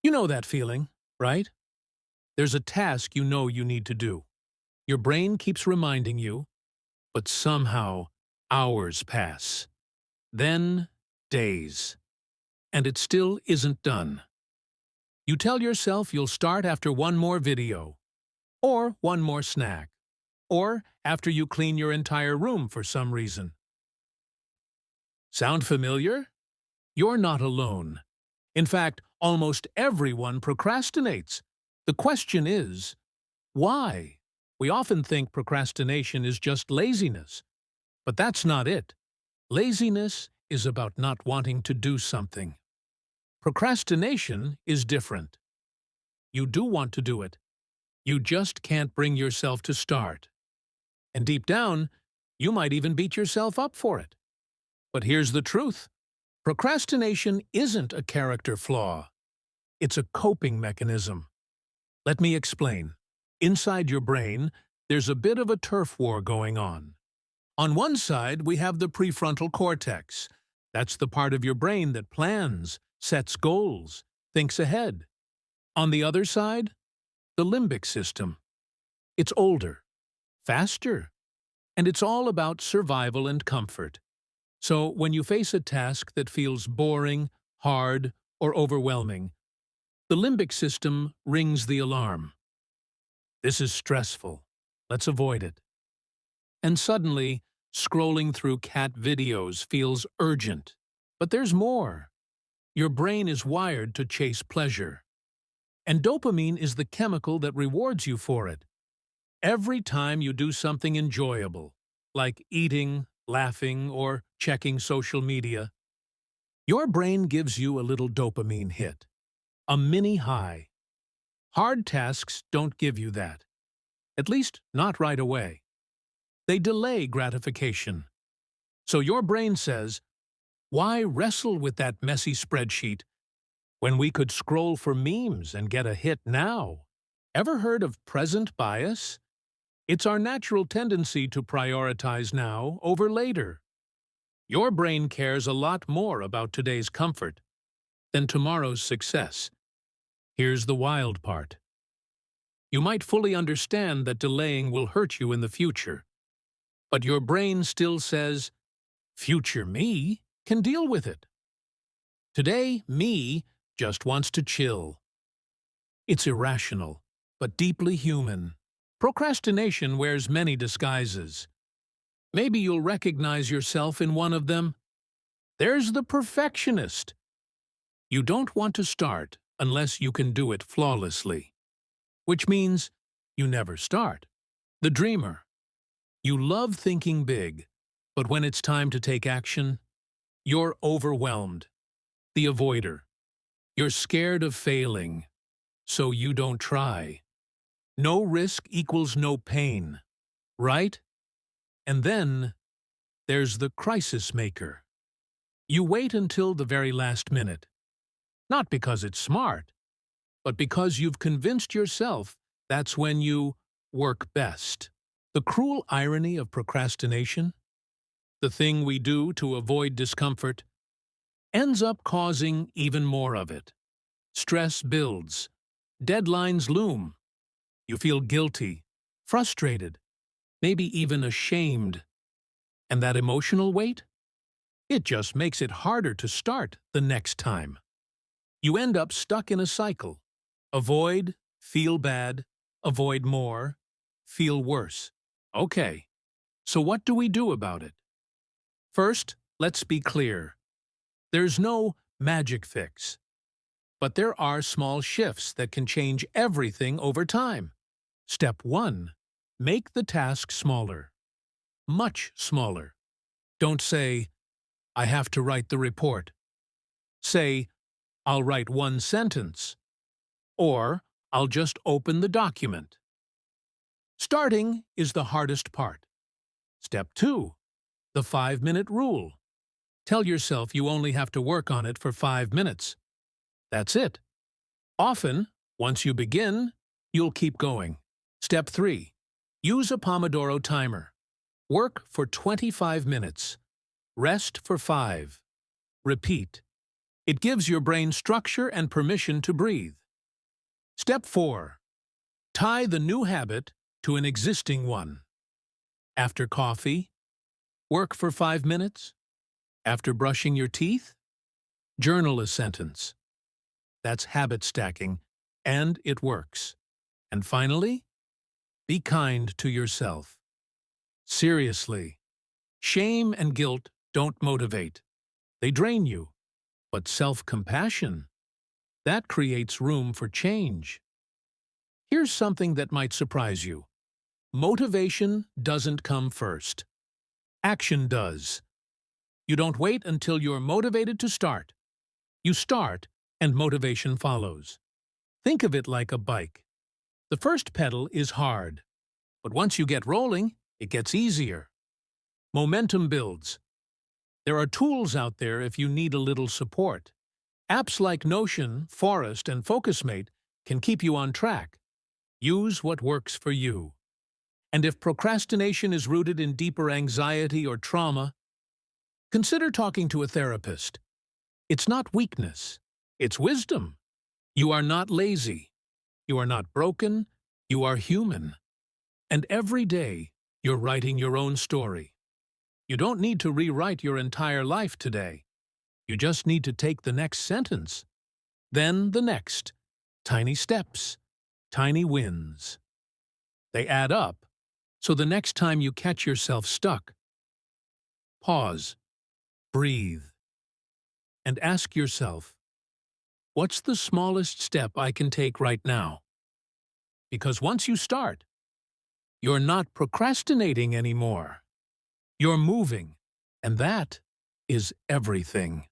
You know that feeling, right? There's a task you know you need to do. Your brain keeps reminding you, but somehow hours pass. Then days. And it still isn't done. You tell yourself you'll start after one more video, or one more snack, or after you clean your entire room for some reason. Sound familiar? You're not alone. In fact, almost everyone procrastinates. The question is, why? We often think procrastination is just laziness, but that's not it. Laziness is about not wanting to do something. Procrastination is different. You do want to do it. You just can't bring yourself to start. And deep down, you might even beat yourself up for it. But here's the truth. Procrastination isn't a character flaw. It's a coping mechanism. Let me explain. Inside your brain, there's a bit of a turf war going on. On one side, we have the prefrontal cortex. That's the part of your brain that plans, sets goals, thinks ahead. On the other side, the limbic system. It's older, faster, and it's all about survival and comfort. So when you face a task that feels boring, hard, or overwhelming, the limbic system rings the alarm. This is stressful. Let's avoid it. And suddenly, scrolling through cat videos feels urgent. But there's more. Your brain is wired to chase pleasure. And dopamine is the chemical that rewards you for it. Every time you do something enjoyable, like eating, laughing, or checking social media, your brain gives you a little dopamine hit, a mini high. Hard tasks don't give you that, at least not right away. They delay gratification. So your brain says, why wrestle with that messy spreadsheet when we could scroll for memes and get a hit now? Ever heard of present bias? It's our natural tendency to prioritize now over later. Your brain cares a lot more about today's comfort than tomorrow's success. Here's the wild part. You might fully understand that delaying will hurt you in the future, but your brain still says, future me can deal with it. Today, me just wants to chill. It's irrational, but deeply human. Procrastination wears many disguises. Maybe you'll recognize yourself in one of them. There's the perfectionist. You don't want to start unless you can do it flawlessly, which means you never start. The dreamer. You love thinking big, but when it's time to take action, you're overwhelmed. The avoider. You're scared of failing, so you don't try. No risk equals no pain, right? And then there's the crisis maker. You wait until the very last minute, not because it's smart, but because you've convinced yourself that's when you work best. The cruel irony of procrastination, the thing we do to avoid discomfort, ends up causing even more of it. Stress builds, deadlines loom. You feel guilty, frustrated, maybe even ashamed. And that emotional weight? It just makes it harder to start the next time. You end up stuck in a cycle. Avoid, feel bad, avoid more, feel worse. Okay, so what do we do about it? First, let's be clear. There's no magic fix. But there are small shifts that can change everything over time. Step 1. Make the task smaller. Much smaller. Don't say, I have to write the report. Say, I'll write one sentence. Or, I'll just open the document. Starting is the hardest part. Step 2. The 5-minute rule. Tell yourself you only have to work on it for 5 minutes. That's it. Often, once you begin, you'll keep going. Step 3. Use a Pomodoro timer. Work for 25 minutes. Rest for 5. Repeat. It gives your brain structure and permission to breathe. Step 4. Tie the new habit to an existing one. After coffee, work for 5 minutes. After brushing your teeth, journal a sentence. That's habit stacking, and it works. And finally, be kind to yourself. Seriously, shame and guilt don't motivate. They drain you. But self-compassion, that creates room for change. Here's something that might surprise you. Motivation doesn't come first. Action does. You don't wait until you're motivated to start. You start, and motivation follows. Think of it like a bike. The first pedal is hard, but once you get rolling, it gets easier. Momentum builds. There are tools out there if you need a little support. Apps like Notion, Forest, and Focusmate can keep you on track. Use what works for you. And if procrastination is rooted in deeper anxiety or trauma, consider talking to a therapist. It's not weakness, it's wisdom. You are not lazy. You are not broken. You are human. And every day, you're writing your own story. You don't need to rewrite your entire life today. You just need to take the next sentence. Then the next. Tiny steps. Tiny wins. They add up, so the next time you catch yourself stuck, pause, breathe, and ask yourself, what's the smallest step I can take right now? Because once you start, you're not procrastinating anymore. You're moving, and that is everything.